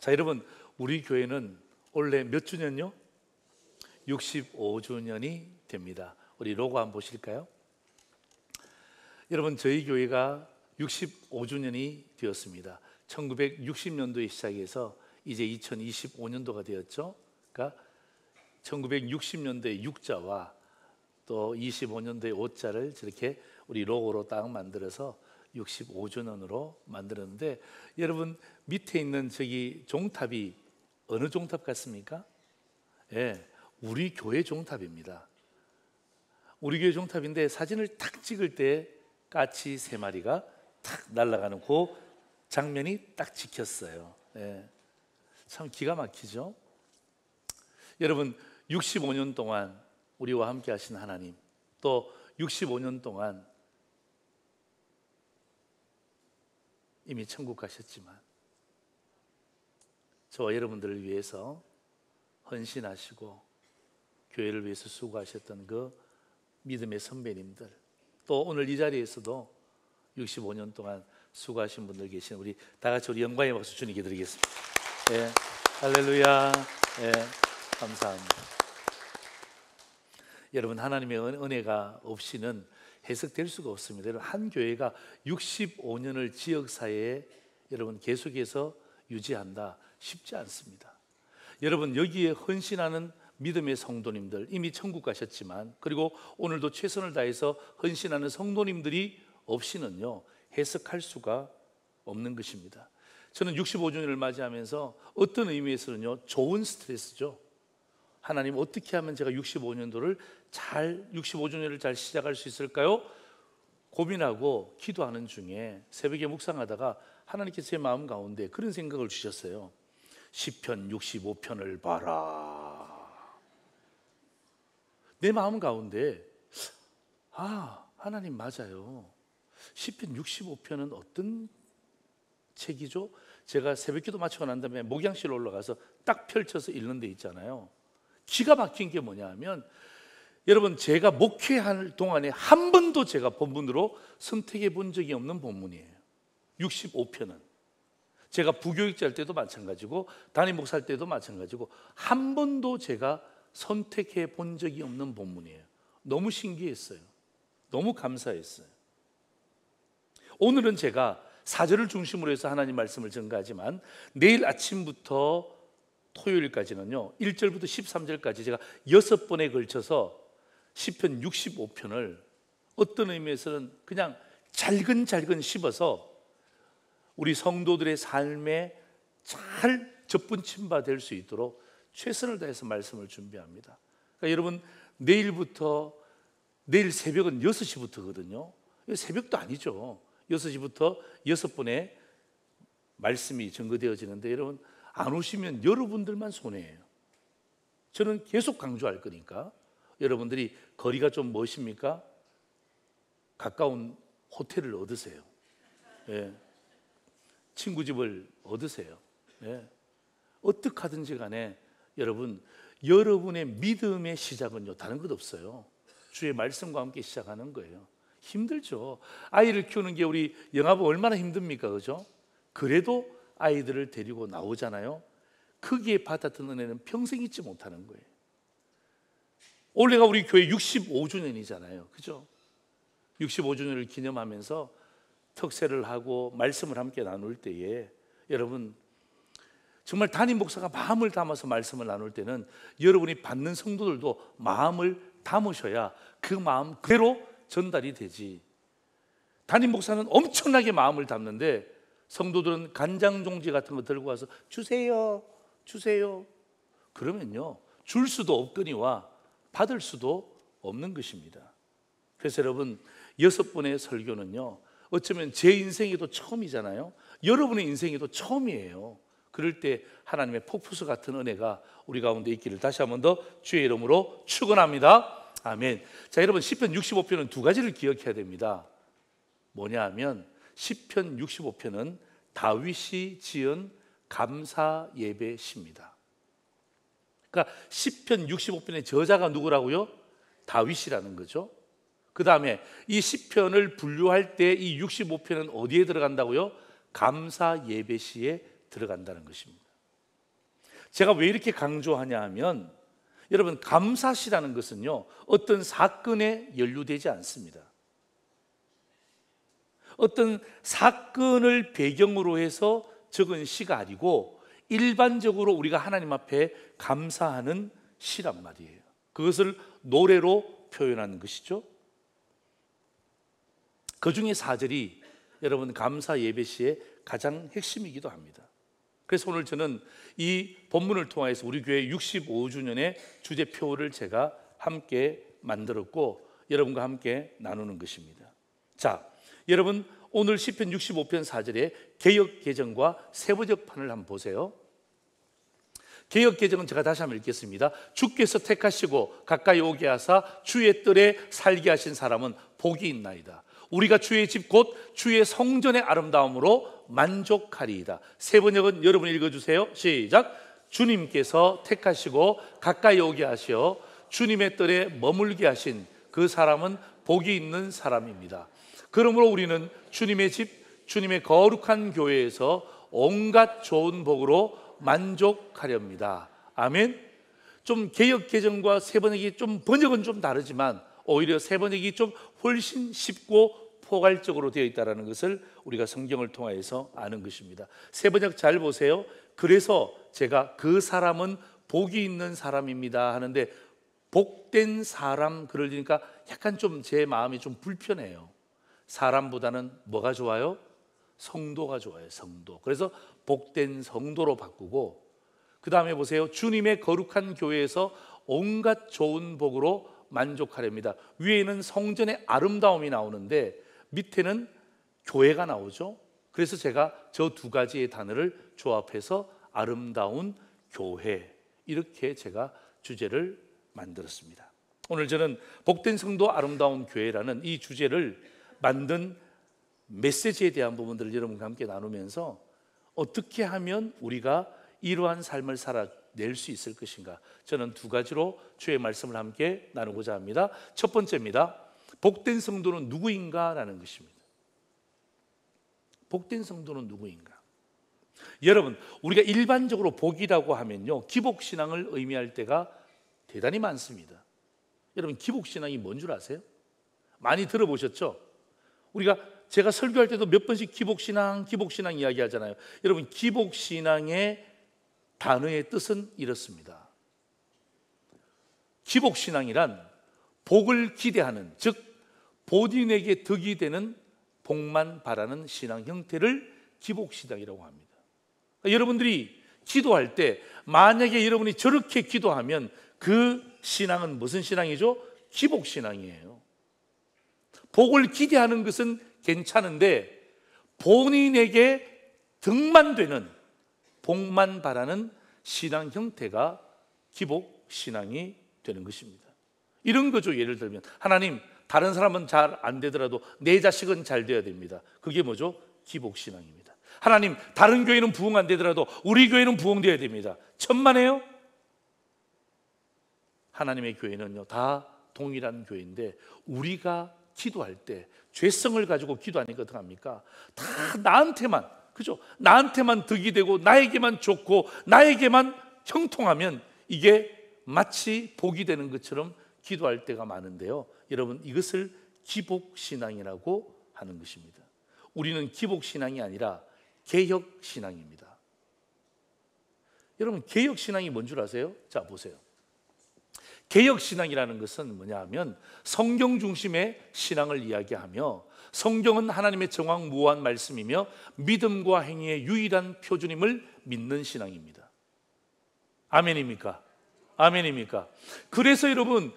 자, 여러분, 우리 교회는 올해 몇 주년요? 65주년이 됩니다. 우리 로고 한번 보실까요? 여러분, 저희 교회가 65주년이 되었습니다. 1960년도에 시작해서 이제 2025년도가 되었죠. 그러니까 1960년도의 6자와 또 25년도의 5자를 저렇게 우리 로고로 딱 만들어서 65주년으로 만들었는데, 여러분 밑에 있는 저기 종탑이 어느 종탑 같습니까? 예, 우리 교회 종탑입니다. 우리 교회 종탑인데 사진을 탁 찍을 때 까치 3마리가 탁 날아가는 그 장면이 딱 찍혔어요. 예, 참 기가 막히죠. 여러분, 65년 동안 우리와 함께 하신 하나님, 또 65년 동안 이미 천국 가셨지만 저와 여러분들을 위해서 헌신하시고 교회를 위해서 수고하셨던 그 믿음의 선배님들, 또 오늘 이 자리에서도 65년 동안 수고하신 분들 계신 우리 다 같이 우리 영광의 박수 주님께 드리겠습니다. 예, 할렐루야. 예, 감사합니다. 여러분, 하나님의 은혜가 없이는 해석될 수가 없습니다. 여러분, 한 교회가 65년을 지역사회에 여러분 계속해서 유지한다, 쉽지 않습니다. 여러분, 여기에 헌신하는 믿음의 성도님들, 이미 천국 가셨지만, 그리고 오늘도 최선을 다해서 헌신하는 성도님들이 없이는요 해석할 수가 없는 것입니다. 저는 65주년을 맞이하면서 어떤 의미에서는요 좋은 스트레스죠. 하나님, 어떻게 하면 제가 65년도를 65주년을 잘 시작할 수 있을까요? 고민하고 기도하는 중에 새벽에 묵상하다가 하나님께서 제 마음 가운데 그런 생각을 주셨어요. 시편 65편을 봐라. 내 마음 가운데 하나님 맞아요. 시편 65편은 어떤 책이죠? 제가 새벽기도 마치고 난 다음에 목양실 올라가서 딱 펼쳐서 읽는 데 있잖아요. 기가 막힌 게 뭐냐 하면, 여러분, 제가 목회할 동안에 한 번도 제가 본문으로 선택해 본 적이 없는 본문이에요. 65편은 제가 부교육자 할 때도 마찬가지고 담임 목사 할 때도 마찬가지고 한 번도 제가 선택해 본 적이 없는 본문이에요. 너무 신기했어요. 너무 감사했어요. 오늘은 제가 4절을 중심으로 해서 하나님 말씀을 전가하지만, 내일 아침부터 토요일까지는요 1절부터 13절까지 제가 6번에 걸쳐서 시편 65편을 어떤 의미에서는 그냥 잘근잘근 씹어서 우리 성도들의 삶에 잘 접붙임 될 수 있도록 최선을 다해서 말씀을 준비합니다. 그러니까 여러분, 내일 새벽은 6시부터거든요 새벽도 아니죠. 6시부터 6번의 말씀이 전거되어지는데, 여러분 안 오시면 여러분들만 손해예요. 저는 계속 강조할 거니까 여러분들이 거리가 좀 멋입니까? 가까운 호텔을 얻으세요. 예. 친구 집을 얻으세요. 예. 어떻게 하든지 간에 여러분의 믿음의 시작은요 다른 것 없어요. 주의 말씀과 함께 시작하는 거예요. 힘들죠. 아이를 키우는 게 우리 영아부 얼마나 힘듭니까? 그죠? 그래도 아이들을 데리고 나오잖아요. 거기에 받았던 은혜는 평생 잊지 못하는 거예요. 올해가 우리 교회 65주년이잖아요. 그죠? 65주년을 기념하면서 특세를 하고 말씀을 함께 나눌 때에, 여러분 정말 담임 목사가 마음을 담아서 말씀을 나눌 때는 여러분이 받는 성도들도 마음을 담으셔야 그 마음 그대로 전달이 되지. 담임 목사는 엄청나게 마음을 담는데 성도들은 간장종지 같은 거 들고 와서 주세요 그러면요 줄 수도 없거니와 받을 수도 없는 것입니다. 그래서 여러분, 6번의 설교는요 어쩌면 제 인생에도 처음이잖아요. 여러분의 인생에도 처음이에요. 그럴 때 하나님의 폭포수 같은 은혜가 우리 가운데 있기를 다시 한 번 더 주의 이름으로 축원합니다. 아멘. 자, 여러분, 시편 65편은 두 가지를 기억해야 됩니다. 뭐냐 하면 시편 65편은 다윗이 지은 감사 예배 시입니다. 그러니까 시편 65편의 저자가 누구라고요? 다윗이라는 거죠. 그 다음에 이 시편을 분류할 때 이 65편은 어디에 들어간다고요? 감사 예배 시에 들어간다는 것입니다. 제가 왜 이렇게 강조하냐 하면, 여러분, 감사시라는 것은요, 어떤 사건에 연루되지 않습니다. 어떤 사건을 배경으로 해서 적은 시가 아니고 일반적으로 우리가 하나님 앞에 감사하는 시란 말이에요. 그것을 노래로 표현하는 것이죠. 그 중에 4절이 여러분 감사 예배시의 가장 핵심이기도 합니다. 그래서 오늘 저는 이 본문을 통해서 우리 교회 65주년의 주제표를 제가 함께 만들었고 여러분과 함께 나누는 것입니다. 자, 여러분 오늘 시편 65편 4절에 개역개정과 세번역판을 한번 보세요. 개역개정은 제가 다시 한번 읽겠습니다. 주께서 택하시고 가까이 오게 하사 주의 뜰에 살게 하신 사람은 복이 있나이다. 우리가 주의 집 곧 주의 성전의 아름다움으로 만족하리이다. 세번역은 여러분 읽어주세요. 시작. 주님께서 택하시고 가까이 오게 하시어 주님의 뜰에 머물게 하신 그 사람은 복이 있는 사람입니다. 그러므로 우리는 주님의 집, 주님의 거룩한 교회에서 온갖 좋은 복으로 만족하렵니다. 아멘. 좀 개역 개정과 세번역이 좀 번역은 좀 다르지만 오히려 세번역이 좀 훨씬 쉽고 포괄적으로 되어 있다는 것을 우리가 성경을 통해서 아는 것입니다. 세번역 잘 보세요. 그래서 제가 그 사람은 복이 있는 사람입니다 하는데 복된 사람 그러니까 약간 좀 제 마음이 좀 불편해요. 사람보다는 뭐가 좋아요? 성도가 좋아요. 성도. 그래서 복된 성도로 바꾸고, 그 다음에 보세요. 주님의 거룩한 교회에서 온갖 좋은 복으로 만족하렵니다. 위에는 성전의 아름다움이 나오는데 밑에는 교회가 나오죠. 그래서 제가 저 두 가지의 단어를 조합해서 아름다운 교회, 이렇게 제가 주제를 만들었습니다. 오늘 저는 복된 성도 아름다운 교회라는 이 주제를 만든 메시지에 대한 부분들을 여러분과 함께 나누면서 어떻게 하면 우리가 이러한 삶을 살아낼 수 있을 것인가, 저는 두 가지로 주의 말씀을 함께 나누고자 합니다. 첫 번째입니다. 복된 성도는 누구인가 라는 것입니다. 복된 성도는 누구인가? 여러분, 우리가 일반적으로 복이라고 하면요, 기복신앙을 의미할 때가 대단히 많습니다. 여러분, 기복신앙이 뭔 줄 아세요? 많이 들어보셨죠? 제가 설교할 때도 몇 번씩 기복신앙 이야기 하잖아요. 여러분, 기복신앙의 단어의 뜻은 이렇습니다. 기복신앙이란 복을 기대하는, 즉 본인에게 득이 되는 복만 바라는 신앙 형태를 기복신앙이라고 합니다. 그러니까 여러분들이 기도할 때 만약에 여러분이 저렇게 기도하면 그 신앙은 무슨 신앙이죠? 기복신앙이에요. 복을 기대하는 것은 괜찮은데 본인에게 득만 되는, 복만 바라는 신앙 형태가 기복신앙이 되는 것입니다. 이런 거죠. 예를 들면 하나님, 다른 사람은 잘 안 되더라도 내 자식은 잘 돼야 됩니다. 그게 뭐죠? 기복신앙입니다. 하나님, 다른 교회는 부흥 안 되더라도 우리 교회는 부흥되어야 됩니다. 천만에요? 하나님의 교회는요 다 동일한 교회인데 우리가 기도할 때 죄성을 가지고 기도하니까 어떡합니까? 다 나한테만, 그죠? 나한테만 득이 되고 나에게만 좋고 나에게만 형통하면 이게 마치 복이 되는 것처럼 기도할 때가 많은데요, 여러분, 이것을 기복신앙이라고 하는 것입니다. 우리는 기복신앙이 아니라 개혁신앙입니다. 여러분, 개혁신앙이 뭔 줄 아세요? 자, 보세요. 개혁신앙이라는 것은 뭐냐 하면 성경 중심의 신앙을 이야기하며, 성경은 하나님의 정확무한 말씀이며 믿음과 행위의 유일한 표준임을 믿는 신앙입니다. 아멘입니까? 아멘입니까? 그래서 여러분,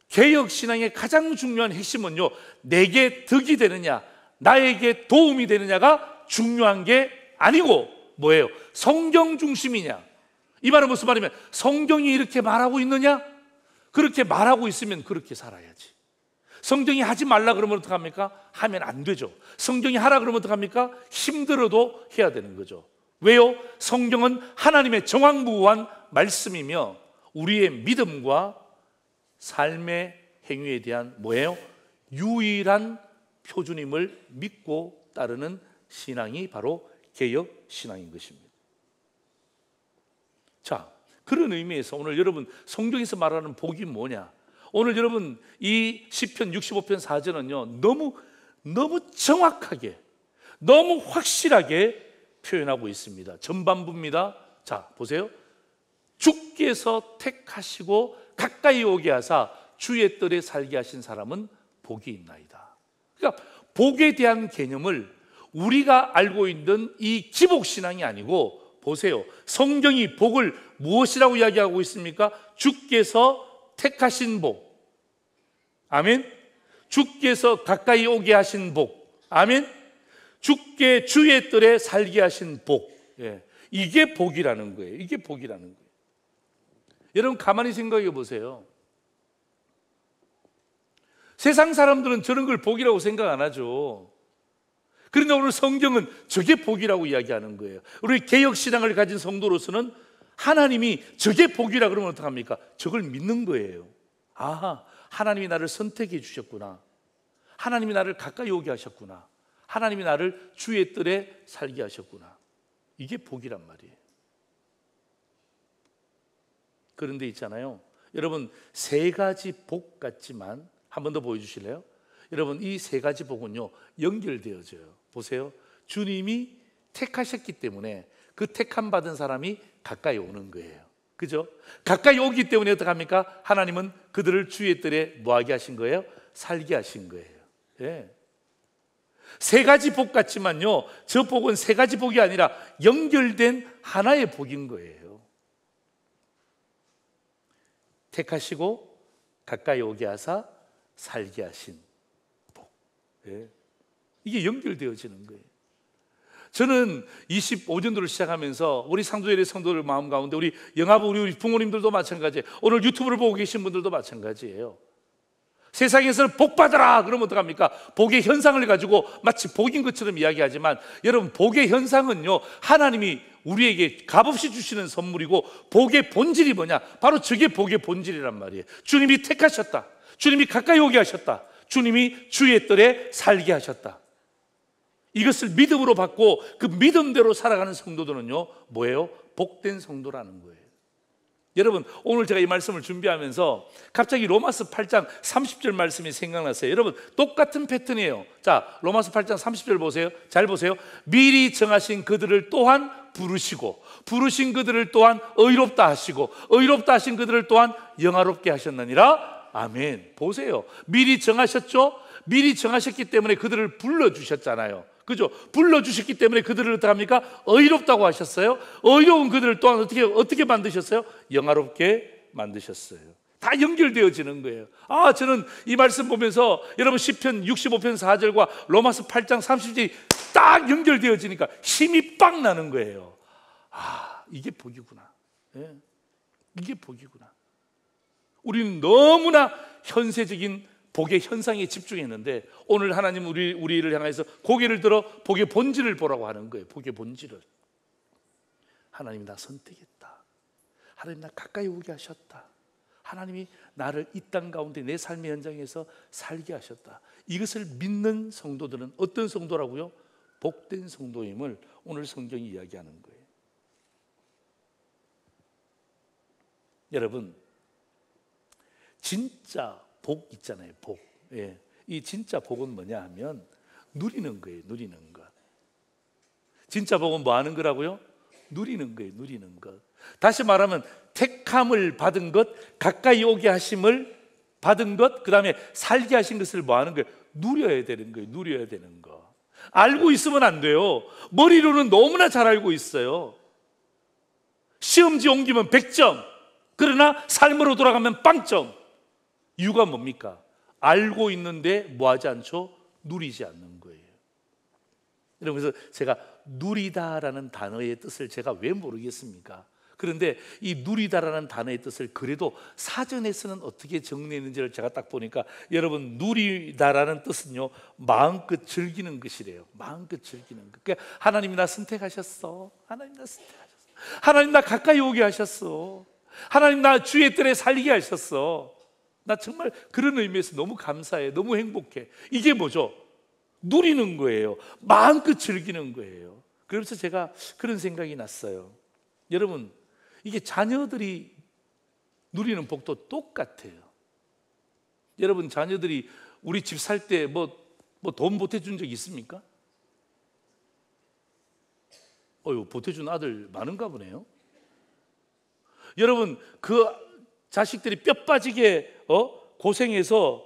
개혁신앙의 가장 중요한 핵심은요, 내게 득이 되느냐, 나에게 도움이 되느냐가 중요한 게 아니고 뭐예요? 성경 중심이냐. 이 말은 무슨 말이면 성경이 이렇게 말하고 있느냐? 그렇게 말하고 있으면 그렇게 살아야지. 성경이 하지 말라 그러면 어떡합니까? 하면 안 되죠. 성경이 하라 그러면 어떡합니까? 힘들어도 해야 되는 거죠. 왜요? 성경은 하나님의 정확무한 말씀이며 우리의 믿음과 삶의 행위에 대한 뭐예요? 유일한 표준임을 믿고 따르는 신앙이 바로 개혁신앙인 것입니다. 자, 그런 의미에서 오늘 여러분 성경에서 말하는 복이 뭐냐? 오늘 여러분 이 시편 65편 4절은요 너무 정확하게, 너무 확실하게 표현하고 있습니다. 전반부입니다. 자, 보세요. 주께서 택하시고 가까이 오게 하사 주의 뜰에 살게 하신 사람은 복이 있나이다. 그러니까 복에 대한 개념을 우리가 알고 있는 이 기복신앙이 아니고, 보세요. 성경이 복을 무엇이라고 이야기하고 있습니까? 주께서 택하신 복. 아멘. 주께서 가까이 오게 하신 복. 아멘. 주께 주의 뜰에 살게 하신 복. 예. 이게 복이라는 거예요. 이게 복이라는 거예요. 여러분 가만히 생각해 보세요. 세상 사람들은 저런 걸 복이라고 생각 안 하죠. 그런데 오늘 성경은 저게 복이라고 이야기하는 거예요. 우리 개혁신앙을 가진 성도로서는 하나님이 저게 복이라 그러면 어떡합니까? 저걸 믿는 거예요. 아하, 하나님이 나를 선택해 주셨구나. 하나님이 나를 가까이 오게 하셨구나. 하나님이 나를 주의 뜰에 살게 하셨구나. 이게 복이란 말이에요. 그런데 있잖아요, 여러분 세 가지 복 같지만 한 번 더 보여주실래요? 여러분 이 세 가지 복은요 연결되어져요. 보세요. 주님이 택하셨기 때문에 그 택함 받은 사람이 가까이 오는 거예요. 그죠? 가까이 오기 때문에 어떡합니까? 하나님은 그들을 주의 뜰에 뭐하게 하신 거예요? 살게 하신 거예요. 예. 세 가지 복 같지만요, 저 복은 세 가지 복이 아니라 연결된 하나의 복인 거예요. 택하시고 가까이 오게 하사 살게 하신 복. 예. 이게 연결되어지는 거예요. 저는 25년도를 시작하면서 우리 상도회의 성도들 마음 가운데 우리 영아부 우리 부모님들도 마찬가지예요. 오늘 유튜브를 보고 계신 분들도 마찬가지예요. 세상에서는 복 받아라 그러면 어떡합니까? 복의 현상을 가지고 마치 복인 것처럼 이야기하지만, 여러분 복의 현상은요 하나님이 우리에게 값없이 주시는 선물이고, 복의 본질이 뭐냐? 바로 저게 복의 본질이란 말이에요. 주님이 택하셨다. 주님이 가까이 오게 하셨다. 주님이 주의 뜰에 살게 하셨다. 이것을 믿음으로 받고 그 믿음대로 살아가는 성도들은요 뭐예요? 복된 성도라는 거예요. 여러분 오늘 제가 이 말씀을 준비하면서 갑자기 로마서 8장 30절 말씀이 생각났어요. 여러분 똑같은 패턴이에요. 자, 로마서 8장 30절 보세요. 잘 보세요. 미리 정하신 그들을 또한 부르시고, 부르신 그들을 또한 의롭다 하시고, 의롭다 하신 그들을 또한 영화롭게 하셨느니라. 아멘. 보세요. 미리 정하셨죠? 미리 정하셨기 때문에 그들을 불러주셨잖아요. 그죠? 불러주셨기 때문에 그들을 어떻게 합니까? 의롭다고 하셨어요. 의로운 그들을 또한 어떻게 만드셨어요? 영화롭게 만드셨어요. 다 연결되어지는 거예요. 아, 저는 이 말씀 보면서 여러분 시편 65편 4절과 로마서 8장 30절이 딱 연결되어지니까 힘이 빡 나는 거예요. 아, 이게 복이구나. 예, 이게 복이구나. 우리는 너무나 현세적인 복의 현상에 집중했는데, 오늘 하나님 우리를 향해서 고개를 들어 복의 본질을 보라고 하는 거예요. 복의 본질을. 하나님이 나 선택했다. 하나님 나 가까이 오게 하셨다. 하나님이 나를 이 땅 가운데 내 삶의 현장에서 살게 하셨다. 이것을 믿는 성도들은 어떤 성도라고요? 복된 성도임을 오늘 성경이 이야기하는 거예요. 여러분 진짜 복 있잖아요. 복. 예. 이 진짜 복은 뭐냐 하면 누리는 거예요. 누리는 것. 진짜 복은 뭐 하는 거라고요? 누리는 거예요. 누리는 것. 다시 말하면 택함을 받은 것, 가까이 오게 하심을 받은 것, 그 다음에 살게 하신 것을 뭐 하는 거예요? 누려야 되는 거예요. 누려야 되는 거. 알고 있으면 안 돼요. 머리로는 너무나 잘 알고 있어요. 시험지 옮기면 100점. 그러나 삶으로 돌아가면 빵점. 이유가 뭡니까? 알고 있는데 뭐 하지 않죠? 누리지 않는 거예요. 그래서 제가 누리다라는 단어의 뜻을 제가 왜 모르겠습니까? 그런데 이 누리다라는 단어의 뜻을 그래도 사전에서는 어떻게 정리했는지를 제가 딱 보니까, 여러분 누리다라는 뜻은요 마음껏 즐기는 것이래요. 마음껏 즐기는 것. 그러니까 하나님이 나 선택하셨어. 하나님 나 선택하셨어. 하나님 나 가까이 오게 하셨어. 하나님 나 주의 뜰에 살게 하셨어. 나 정말 그런 의미에서 너무 감사해. 너무 행복해. 이게 뭐죠? 누리는 거예요. 마음껏 즐기는 거예요. 그래서 제가 그런 생각이 났어요. 여러분 이게 자녀들이 누리는 복도 똑같아요. 여러분, 자녀들이 우리 집 살 때 돈 보태준 적 있습니까? 보태준 아들 많은가 보네요. 여러분, 그 자식들이 뼈 빠지게 고생해서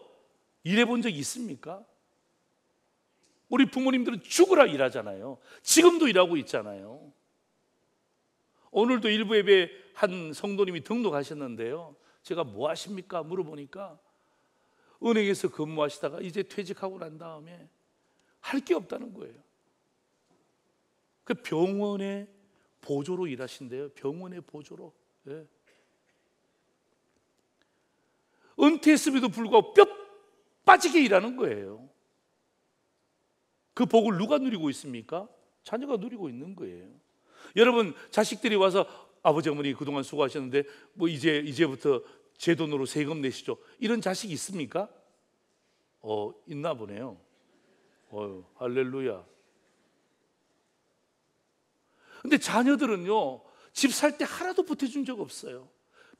일해본 적이 있습니까? 우리 부모님들은 죽으라 일하잖아요. 지금도 일하고 있잖아요. 오늘도 일부 예배 한 성도님이 등록하셨는데요, 제가 뭐 하십니까? 물어보니까 은행에서 근무하시다가 이제 퇴직하고 난 다음에 할 게 없다는 거예요. 그 병원의 보조로 일하신대요. 병원의 보조로. 예. 은퇴했음에도 불구하고 뼈 빠지게 일하는 거예요. 그 복을 누가 누리고 있습니까? 자녀가 누리고 있는 거예요. 여러분, 자식들이 와서 아버지 어머니 그동안 수고하셨는데 이제부터 제 돈으로 세금 내시죠, 이런 자식이 있습니까? 있나 보네요. 할렐루야. 근데 자녀들은요, 집 살 때 하나도 보태준 적 없어요.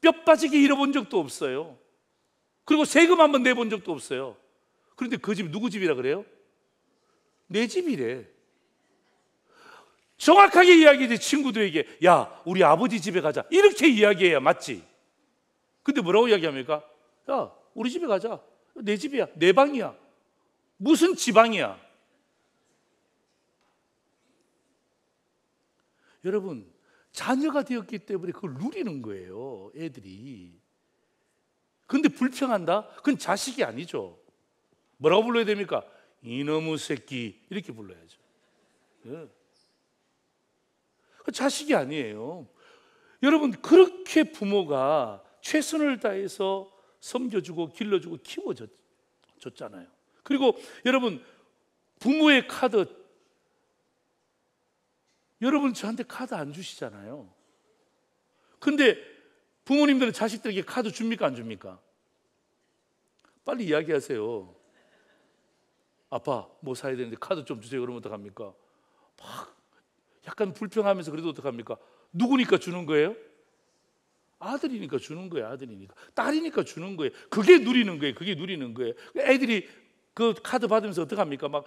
뼈 빠지게 일해본 적도 없어요. 그리고 세금 한번 내본 적도 없어요. 그런데 그 집 누구 집이라 그래요? 내 집이래. 정확하게 이야기해. 친구들에게, 야, 우리 아버지 집에 가자, 이렇게 이야기해야 맞지. 근데 뭐라고 이야기합니까? 야, 우리 집에 가자. 내 집이야, 내 방이야. 무슨 지방이야. 여러분, 자녀가 되었기 때문에 그걸 누리는 거예요, 애들이. 근데 불평한다? 그건 자식이 아니죠. 뭐라고 불러야 됩니까? 이놈의 새끼, 이렇게 불러야죠. 예. 자식이 아니에요. 여러분, 그렇게 부모가 최선을 다해서 섬겨주고 길러주고 키워줬잖아요. 그리고 여러분, 부모의 카드, 여러분 저한테 카드 안 주시잖아요. 근데 부모님들은 자식들에게 카드 줍니까 안 줍니까? 빨리 이야기하세요. 아빠 뭐 사야 되는데 카드 좀 주세요. 그러면 어떡합니까? 막 약간 불평하면서 그래도 어떡합니까? 누구니까 주는 거예요? 아들이니까 주는 거예요. 아들이니까. 딸이니까 주는 거예요. 그게 누리는 거예요. 그게 누리는 거예요. 애들이 그 카드 받으면서 어떡합니까? 막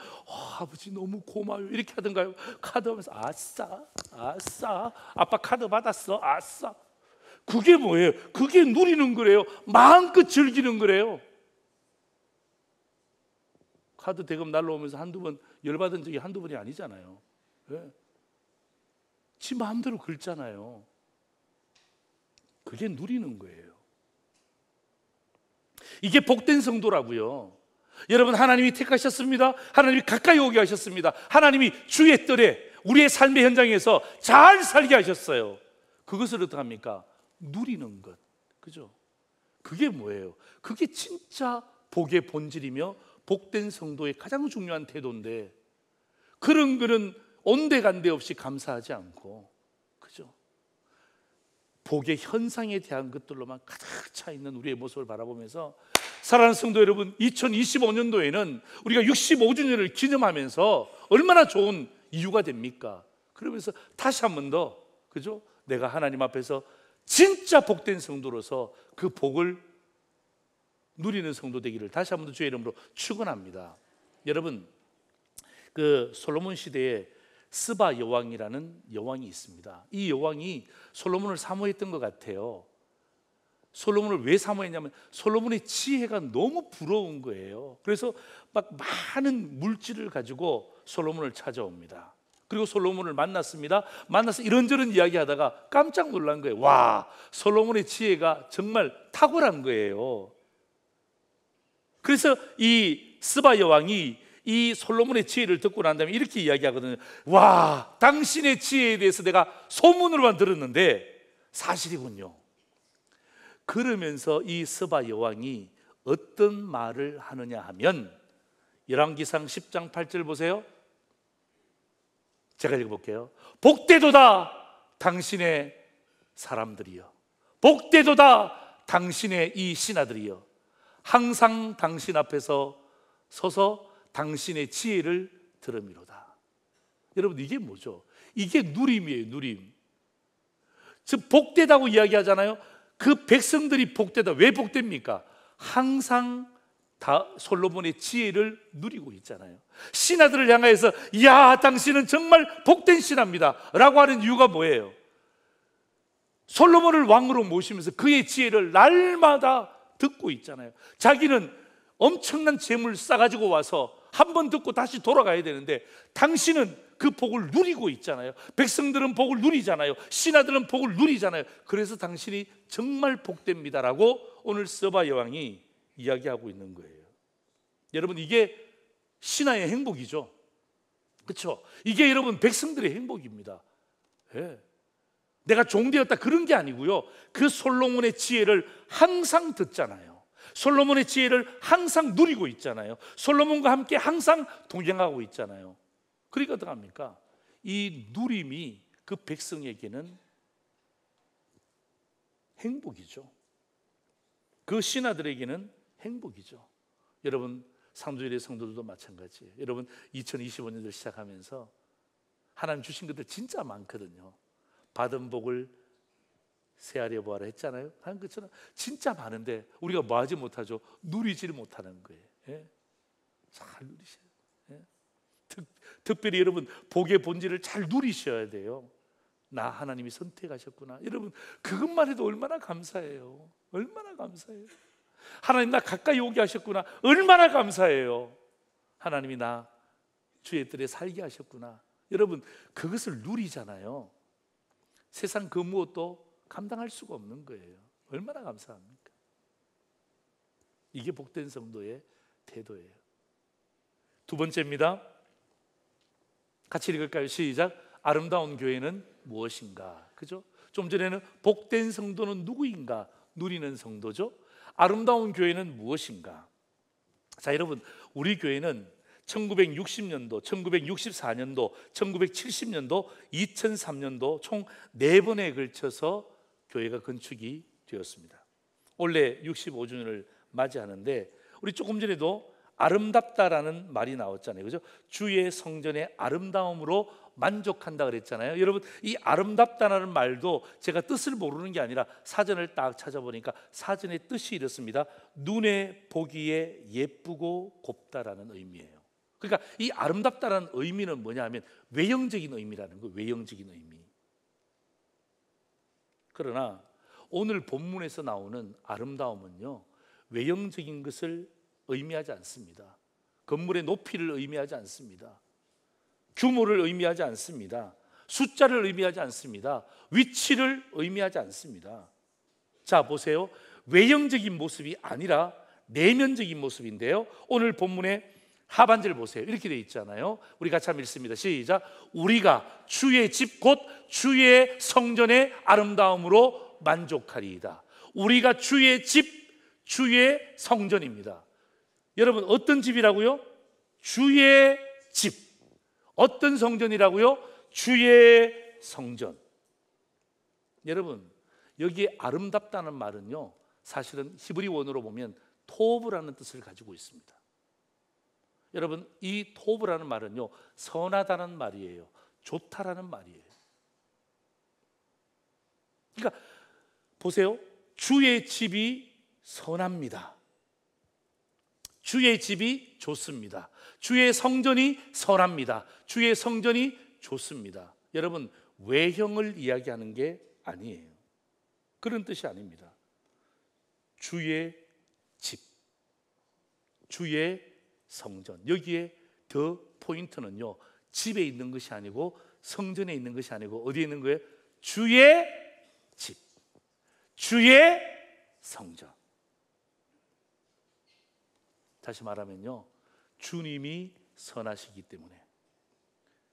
아버지 너무 고마워요, 이렇게 하던가요? 카드 하면서 아싸 아싸, 아빠 카드 받았어, 아싸. 그게 뭐예요? 그게 누리는 거래요. 마음껏 즐기는 거래요. 카드 대금 날라오면서 한두 번 열받은 적이 한두 번이 아니잖아요. 왜? 지 마음대로 긁잖아요. 그게 누리는 거예요. 이게 복된 성도라고요. 여러분, 하나님이 택하셨습니다. 하나님이 가까이 오게 하셨습니다. 하나님이 주의 뜰에 우리의 삶의 현장에서 잘 살게 하셨어요. 그것을 어떻게 합니까? 누리는 것. 그죠? 그게 뭐예요? 그게 진짜 복의 본질이며 복된 성도의 가장 중요한 태도인데, 그런 거는 온데간데 없이 감사하지 않고, 그죠? 복의 현상에 대한 것들로만 가득 차 있는 우리의 모습을 바라보면서, 사랑하는 성도 여러분, 2025년도에는 우리가 65주년을 기념하면서 얼마나 좋은 이유가 됩니까? 그러면서 다시 한 번 더, 그죠? 내가 하나님 앞에서 진짜 복된 성도로서 그 복을 누리는 성도 되기를 다시 한 번 더 주의 이름으로 축원합니다. 여러분, 그 솔로몬 시대에 스바 여왕이라는 여왕이 있습니다. 이 여왕이 솔로몬을 사모했던 것 같아요. 솔로몬을 왜 사모했냐면 솔로몬의 지혜가 너무 부러운 거예요. 그래서 막 많은 물질을 가지고 솔로몬을 찾아옵니다. 그리고 솔로몬을 만났습니다. 만나서 이런저런 이야기하다가 깜짝 놀란 거예요. 와, 솔로몬의 지혜가 정말 탁월한 거예요. 그래서 이 스바 여왕이 이 솔로몬의 지혜를 듣고 난 다음에 이렇게 이야기하거든요. 와, 당신의 지혜에 대해서 내가 소문으로만 들었는데 사실이군요. 그러면서 이 스바 여왕이 어떤 말을 하느냐 하면, 열왕기상 10장 8절 보세요. 제가 읽어볼게요. 복되도다 당신의 사람들이여, 복되도다 당신의 이 신하들이여, 항상 당신 앞에서 서서 당신의 지혜를 들음이로다. 여러분, 이게 뭐죠? 이게 누림이에요. 누림. 즉 복되다고 이야기하잖아요. 그 백성들이 복되다. 왜 복됩니까? 항상 다 솔로몬의 지혜를 누리고 있잖아요. 신하들을 향하여서 야, 당신은 정말 복된 신하입니다 라고 하는 이유가 뭐예요? 솔로몬을 왕으로 모시면서 그의 지혜를 날마다 듣고 있잖아요. 자기는 엄청난 재물을 싸가지고 와서 한 번 듣고 다시 돌아가야 되는데 당신은 그 복을 누리고 있잖아요. 백성들은 복을 누리잖아요. 신하들은 복을 누리잖아요. 그래서 당신이 정말 복됩니다라고 오늘 서바 여왕이 이야기하고 있는 거예요. 여러분, 이게 신하의 행복이죠. 그렇죠? 이게 여러분 백성들의 행복입니다. 네. 내가 종되었다 그런 게 아니고요. 그 솔로몬의 지혜를 항상 듣잖아요. 솔로몬의 지혜를 항상 누리고 있잖아요. 솔로몬과 함께 항상 동행하고 있잖아요. 그러니까 어떡합니까? 이 누림이 그 백성에게는 행복이죠. 그 신하들에게는 행복이죠. 여러분, 상주일의 성도들도 마찬가지예요. 여러분, 2025년을 시작하면서 하나님 주신 것들 진짜 많거든요. 받은 복을 세아려 보아라 했잖아요. 하는 것처럼 진짜 많은데 우리가 뭐 하지 못하죠? 누리지를 못하는 거예요. 예? 잘 누리셔야 돼요. 예? 특별히 여러분, 복의 본질을 잘 누리셔야 돼요. 나 하나님이 선택하셨구나. 여러분, 그것만 해도 얼마나 감사해요. 얼마나 감사해요. 하나님 나 가까이 오게 하셨구나. 얼마나 감사해요. 하나님이 나 주의 뜰에 살게 하셨구나. 여러분, 그것을 누리잖아요. 세상 그 무엇도 감당할 수가 없는 거예요. 얼마나 감사합니까? 이게 복된 성도의 태도예요. 두 번째입니다. 같이 읽을까요? 시작. 아름다운 교회는 무엇인가? 그죠? 좀 전에는 복된 성도는 누구인가? 누리는 성도죠. 아름다운 교회는 무엇인가? 자, 여러분, 우리 교회는 1960년도, 1964년도, 1970년도, 2003년도 총 4번에 걸쳐서 교회가 건축이 되었습니다. 올해 65주년을 맞이하는데 우리 조금 전에도 아름답다라는 말이 나왔잖아요. 그죠? 주의 성전의 아름다움으로 만족한다 그랬잖아요. 여러분, 이 아름답다라는 말도 제가 뜻을 모르는 게 아니라 사전을 딱 찾아보니까 사전의 뜻이 이렇습니다. 눈에 보기에 예쁘고 곱다라는 의미예요. 그러니까 이 아름답다라는 의미는 뭐냐 하면 외형적인 의미라는 거예요. 외형적인 의미. 그러나 오늘 본문에서 나오는 아름다움은요, 외형적인 것을 의미하지 않습니다. 건물의 높이를 의미하지 않습니다. 규모를 의미하지 않습니다. 숫자를 의미하지 않습니다. 위치를 의미하지 않습니다. 자, 보세요. 외형적인 모습이 아니라 내면적인 모습인데요, 오늘 본문의 하반절 보세요. 이렇게 되어 있잖아요. 우리 같이 한번 읽습니다. 시작. 우리가 주의 집 곧 주의 성전의 아름다움으로 만족하리이다. 우리가 주의 집, 주의 성전입니다. 여러분, 어떤 집이라고요? 주의 집. 어떤 성전이라고요? 주의 성전. 여러분, 여기에 아름답다는 말은요, 사실은 히브리 원어로 보면 토브라는 뜻을 가지고 있습니다. 여러분, 이 토브라는 말은요, 선하다는 말이에요. 좋다라는 말이에요. 그러니까 보세요. 주의 집이 선합니다. 주의 집이 좋습니다. 주의 성전이 선합니다. 주의 성전이 좋습니다. 여러분, 외형을 이야기하는 게 아니에요. 그런 뜻이 아닙니다. 주의 집, 주의 성전. 여기에 더 포인트는요, 집에 있는 것이 아니고 성전에 있는 것이 아니고 어디에 있는 거예요? 주의 집, 주의 성전. 다시 말하면요, 주님이 선하시기 때문에,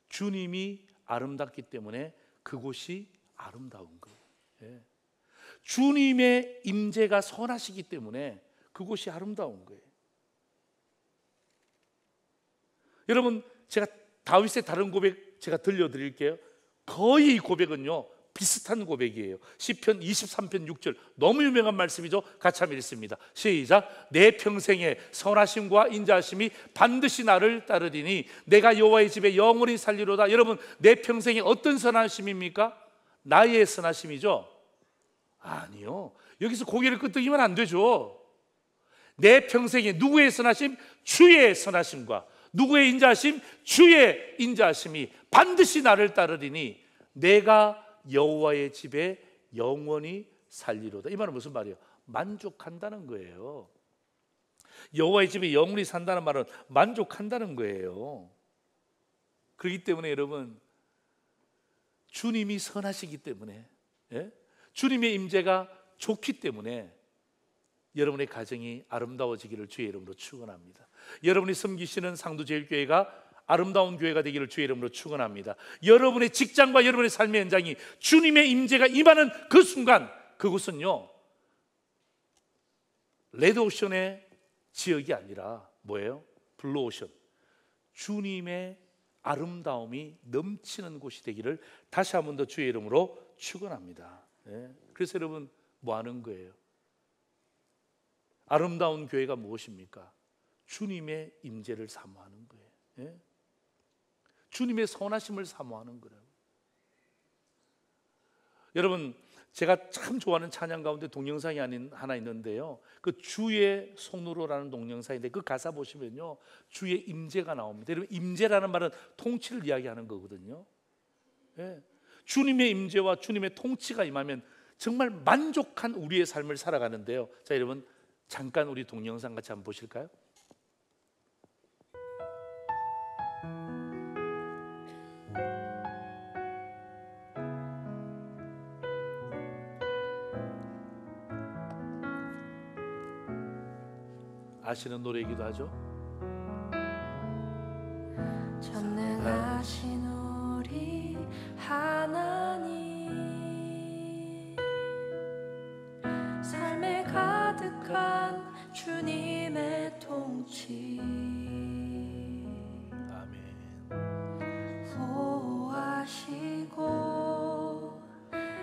주님이 아름답기 때문에 그곳이 아름다운 거예요. 예. 주님의 임재가 선하시기 때문에 그곳이 아름다운 거예요. 여러분, 제가 다윗의 다른 고백 제가 들려드릴게요. 거의 이 고백은요, 비슷한 고백이에요. 시편 23편 6절, 너무 유명한 말씀이죠. 같이 한번 읽습니다. 시작. 내 평생에 선하심과 인자하심이 반드시 나를 따르리니 내가 여호와의 집에 영원히 살리로다. 여러분, 내 평생에 어떤 선하심입니까? 나의 선하심이죠? 아니요. 여기서 고개를 끄덕이면 안 되죠. 내 평생에 누구의 선하심? 주의 선하심과 누구의 인자하심? 주의 인자하심이 반드시 나를 따르리니 내가 여호와의 집에 영원히 살리로다. 이 말은 무슨 말이에요? 만족한다는 거예요. 여호와의 집에 영원히 산다는 말은 만족한다는 거예요. 그렇기 때문에 여러분, 주님이 선하시기 때문에, 주님의 임재가 좋기 때문에 여러분의 가정이 아름다워지기를 주의 이름으로 축원합니다. 여러분이 섬기시는 상두제일교회가 아름다운 교회가 되기를 주의 이름으로 축원합니다. 여러분의 직장과 여러분의 삶의 현장이 주님의 임재가 임하는 그 순간, 그곳은요 레드오션의 지역이 아니라 뭐예요? 블루오션, 주님의 아름다움이 넘치는 곳이 되기를 다시 한 번 더 주의 이름으로 축원합니다. 그래서 여러분, 뭐 하는 거예요? 아름다운 교회가 무엇입니까? 주님의 임재를 사모하는 거예요. 주님의 선하심을 사모하는 거예요. 여러분, 제가 참 좋아하는 찬양 가운데 동영상이 하나 있는데요, 그 주의 손으로라는 동영상인데 그 가사 보시면요 주의 임재가 나옵니다. 여러분, 임재라는 말은 통치를 이야기하는 거거든요. 주님의 임재와 주님의 통치가 임하면 정말 만족한 우리의 삶을 살아가는데요. 자, 여러분, 잠깐 우리 동영상 같이 한번 보실까요? 아시는 노래이기도 하죠. 전능하신 우리 하나님, 삶에 가득한 주님의 통치, 아멘. 보호하시고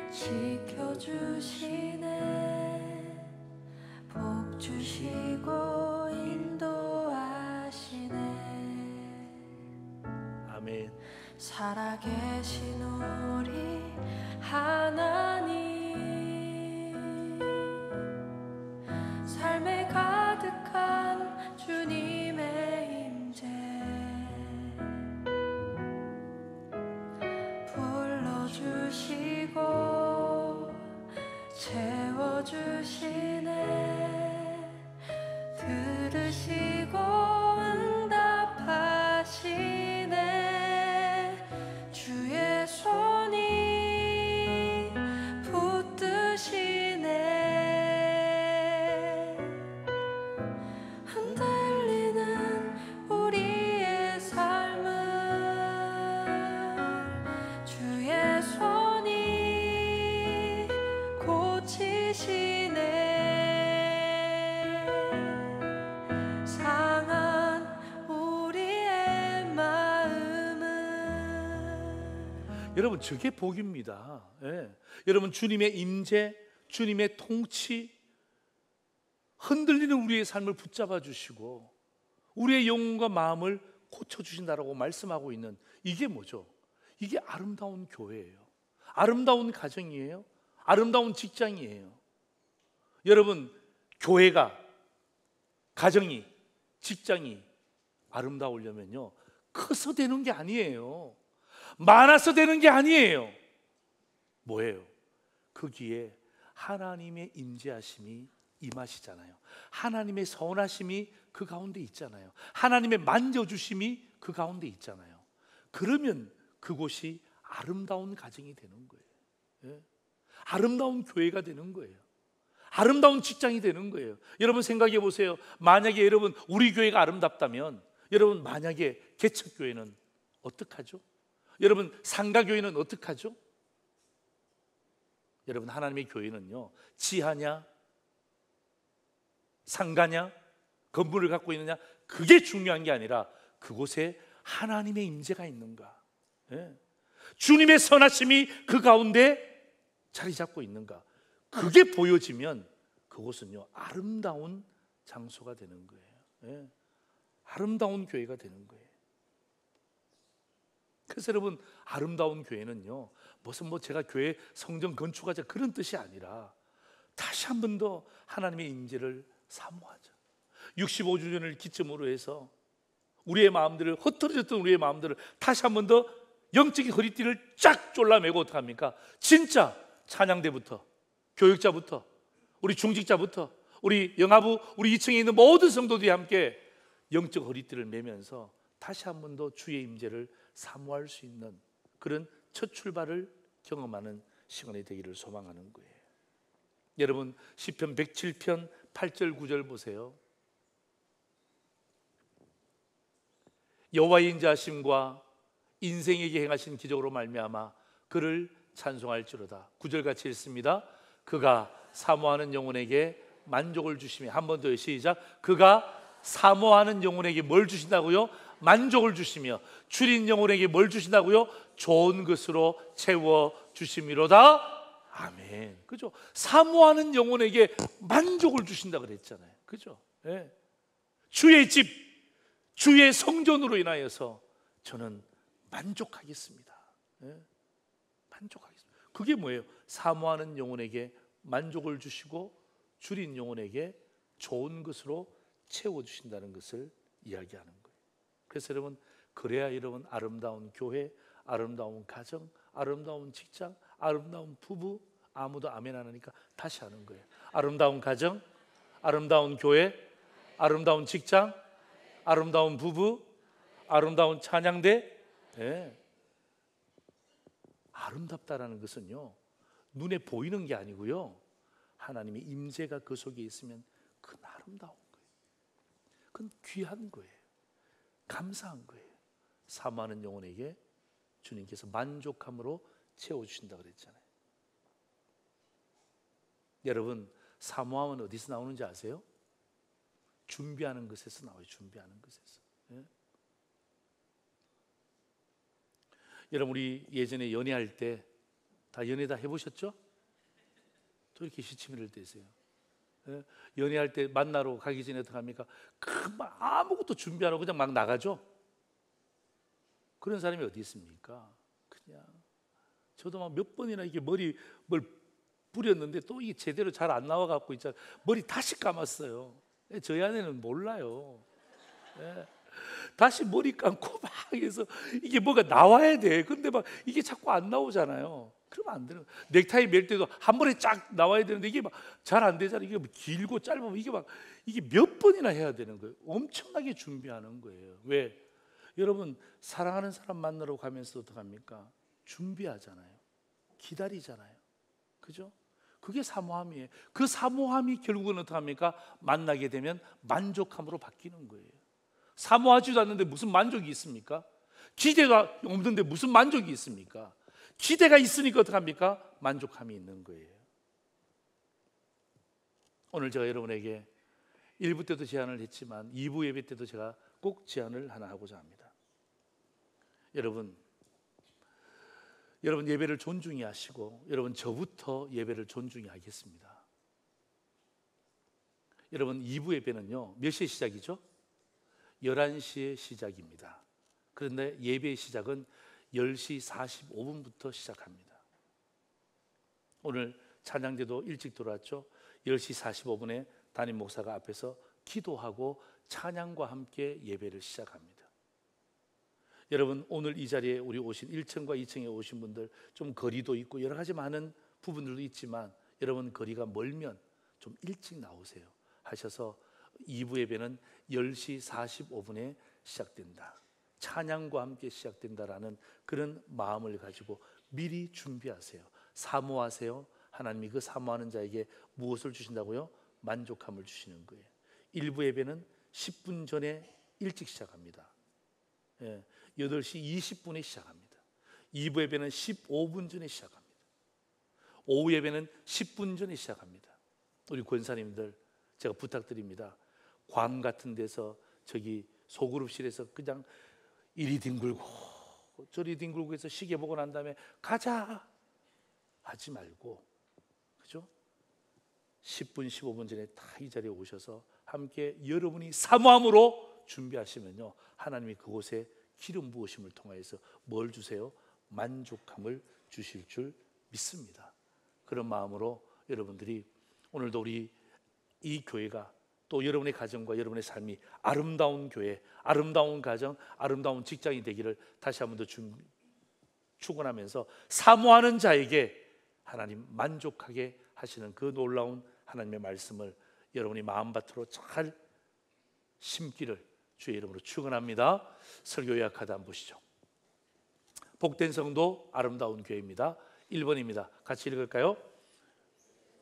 지켜주시네, 복 주시고 인도하시네. 아멘. 살아계신 우리 하나님, 삶에 가득한 주님의 임재, 불러주시고 채워주시네, 들으시고 응답하시네, 주의 손이 붙드시네, 흔들리는 우리의 삶을 주의 손이 고치시네, 상한 우리의 마음을. 여러분, 저게 복입니다. 여러분, 주님의 임재, 주님의 통치, 흔들리는 우리의 삶을 붙잡아 주시고 우리의 영혼과 마음을 고쳐주신다라고 말씀하고 있는 이게 뭐죠? 이게 아름다운 교회예요. 아름다운 가정이에요. 아름다운 직장이에요. 여러분, 교회가, 가정이, 직장이 아름다우려면요 커서 되는 게 아니에요. 많아서 되는 게 아니에요. 뭐예요? 거기에 하나님의 임재하심이 임하시잖아요. 하나님의 선하심이 그 가운데 있잖아요. 하나님의 만져주심이 그 가운데 있잖아요. 그러면 그곳이 아름다운 가정이 되는 거예요. 아름다운 교회가 되는 거예요. 아름다운 직장이 되는 거예요. 여러분, 생각해 보세요. 만약에 여러분 우리 교회가 아름답다면, 여러분 만약에 개척교회는 어떡하죠? 여러분 상가교회는 어떡하죠? 여러분, 하나님의 교회는요 지하냐 상가냐 건물을 갖고 있느냐, 그게 중요한 게 아니라 그곳에 하나님의 임재가 있는가, 주님의 선하심이 그 가운데 자리 잡고 있는가, 그게 보여지면 그곳은요 아름다운 장소가 되는 거예요. 아름다운 교회가 되는 거예요. 그래서 여러분, 아름다운 교회는요, 무슨 제가 교회 성전 건축하자 그런 뜻이 아니라 다시 한 번 더 하나님의 임재를 사모하자. 65주년을 기점으로 해서 우리의 마음들을, 흩어졌던 우리의 마음들을 다시 한 번 더 영적인 허리띠를 쫙 졸라매고 어떡합니까? 진짜 찬양대부터, 교육자부터, 우리 중직자부터, 우리 영화부, 우리 2층에 있는 모든 성도들이 함께 영적 허리띠를 매면서 다시 한 번 더 주의 임재를 사모할 수 있는 그런 첫 출발을 경험하는 시간이 되기를 소망하는 거예요. 여러분, 시편 107편 8절 9절 보세요. 여호와의 인자하심과 인생에게 행하신 기적으로 말미암아 그를 찬송할지로다. 9절 같이 읽습니다. 그가 사모하는 영혼에게 만족을 주시며, 한 번 더 시작. 그가 사모하는 영혼에게 뭘 주신다고요? 만족을 주시며, 줄인 영혼에게 뭘 주신다고요? 좋은 것으로 채워 주심이로다. 아멘. 그죠? 사모하는 영혼에게 만족을 주신다 그랬잖아요. 그죠? 예. 주의 집, 주의 성전으로 인하여서 저는 만족하겠습니다. 예. 만족하겠습니다. 그게 뭐예요? 사모하는 영혼에게 만족을 주시고 줄인 영혼에게 좋은 것으로 채워주신다는 것을 이야기하는 거예요. 그래서 여러분, 그래야 여러분 아름다운 교회, 아름다운 가정, 아름다운 직장, 아름다운 부부, 아무도 아멘 안 하니까 다시 하는 거예요. 아름다운 가정, 아름다운 교회, 아름다운 직장, 아름다운 부부, 아름다운 찬양대. 네. 아름답다라는 것은요, 눈에 보이는 게 아니고요, 하나님의 임재가 그 속에 있으면 그건 아름다운 거예요. 그건 귀한 거예요. 감사한 거예요. 사모하는 영혼에게 주님께서 만족함으로 채워주신다 그랬잖아요. 여러분, 사모함은 어디서 나오는지 아세요? 준비하는 것에서 나와요. 준비하는 것에서. 예? 여러분, 우리 예전에 연애할 때 다 연애 다 해보셨죠? 또 이렇게 시치미를 떼세요. 예? 연애할 때 만나러 가기 전에 어떻게 합니까? 막 아무것도 준비 안 하고 그냥 막 나가죠? 그런 사람이 어디 있습니까? 그냥 저도 막 몇 번이나 이게 뭘 뿌렸는데 또 이게 제대로 잘 안 나와 갖고 있잖아요. 머리 다시 감았어요. 저희 아내는 몰라요. 예. 다시 머리 감고 막 해서 이게 뭐가 나와야 돼. 근데 막 이게 자꾸 안 나오잖아요. 그러면 안 되는 거예요. 넥타이 멜 때도 한 번에 쫙 나와야 되는데 이게 막 잘 안 되잖아요. 이게 길고 짧으면 이게 몇 번이나 해야 되는 거예요. 엄청나게 준비하는 거예요. 왜? 여러분, 사랑하는 사람 만나러 가면서 어떡합니까? 준비하잖아요. 기다리잖아요. 그죠? 그게 사모함이에요. 그 사모함이 결국은 어떡합니까? 만나게 되면 만족함으로 바뀌는 거예요. 사모하지도 않는데 무슨 만족이 있습니까? 기대가 없는데 무슨 만족이 있습니까? 기대가 있으니까 어떡합니까? 만족함이 있는 거예요. 오늘 제가 여러분에게 1부 때도 제안을 했지만 2부 예배 때도 제가 꼭 제안을 하나 하고자 합니다. 여러분 예배를 존중히 하시고, 여러분 저부터 예배를 존중히 하겠습니다. 여러분, 2부 예배는요, 몇 시에 시작이죠? 11시에 시작입니다. 그런데 예배의 시작은 10시 45분부터 시작합니다. 오늘 찬양대도 일찍 들어왔죠. 10시 45분에 담임 목사가 앞에서 기도하고 찬양과 함께 예배를 시작합니다. 여러분, 오늘 이 자리에 우리 오신 1층과 2층에 오신 분들, 좀 거리도 있고 여러 가지 많은 부분들도 있지만, 여러분 거리가 멀면 좀 일찍 나오세요. 하셔서 2부 예배는 10시 45분에 시작된다, 찬양과 함께 시작된다라는 그런 마음을 가지고 미리 준비하세요. 사모하세요. 하나님이 그 사모하는 자에게 무엇을 주신다고요? 만족함을 주시는 거예요. 1부 예배는 10분 전에 일찍 시작합니다. 8시 20분에 시작합니다. 2부 예배는 15분 전에 시작합니다. 오후 예배는 10분 전에 시작합니다. 우리 권사님들, 제가 부탁드립니다. 관 같은 데서 저기 소그룹실에서 그냥 이리 뒹굴고 저리 뒹굴고 해서 시계 보고 난 다음에 가자 하지 말고, 그죠? 10분 15분 전에 다 이 자리에 오셔서 함께 여러분이 사모함으로 준비하시면요, 하나님이 그곳에 기름 부으심을 통하여서 뭘 주세요? 만족함을 주실 줄 믿습니다. 그런 마음으로 여러분들이 오늘도 우리 이 교회가 또 여러분의 가정과 여러분의 삶이 아름다운 교회, 아름다운 가정, 아름다운 직장이 되기를 다시 한 번 더 축원하면서 사모하는 자에게 하나님 만족하게 하시는 그 놀라운 하나님의 말씀을 여러분이 마음밭으로 잘 심기를 주의 이름으로 축원합니다. 설교 요약하다 한번 보시죠. 복된 성도 아름다운 교회입니다. 1번입니다. 같이 읽을까요?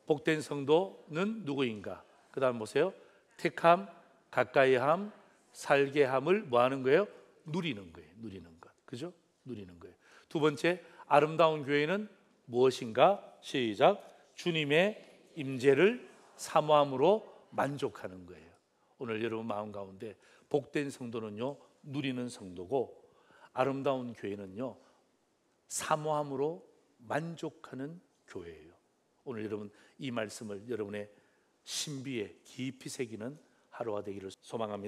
복된 성도는 누구인가? 그 다음 보세요. 택함, 가까이함, 살게함을 뭐 하는 거예요? 누리는 거예요. 누리는 것. 그죠? 누리는 거예요. 두 번째, 아름다운 교회는 무엇인가? 시작. 주님의 임재를 사모함으로 만족하는 거예요. 오늘 여러분 마음 가운데 복된 성도는요, 누리는 성도고, 아름다운 교회는요, 사모함으로 만족하는 교회예요. 오늘 여러분 이 말씀을 여러분의 신비에 깊이 새기는 하루가 되기를 소망합니다.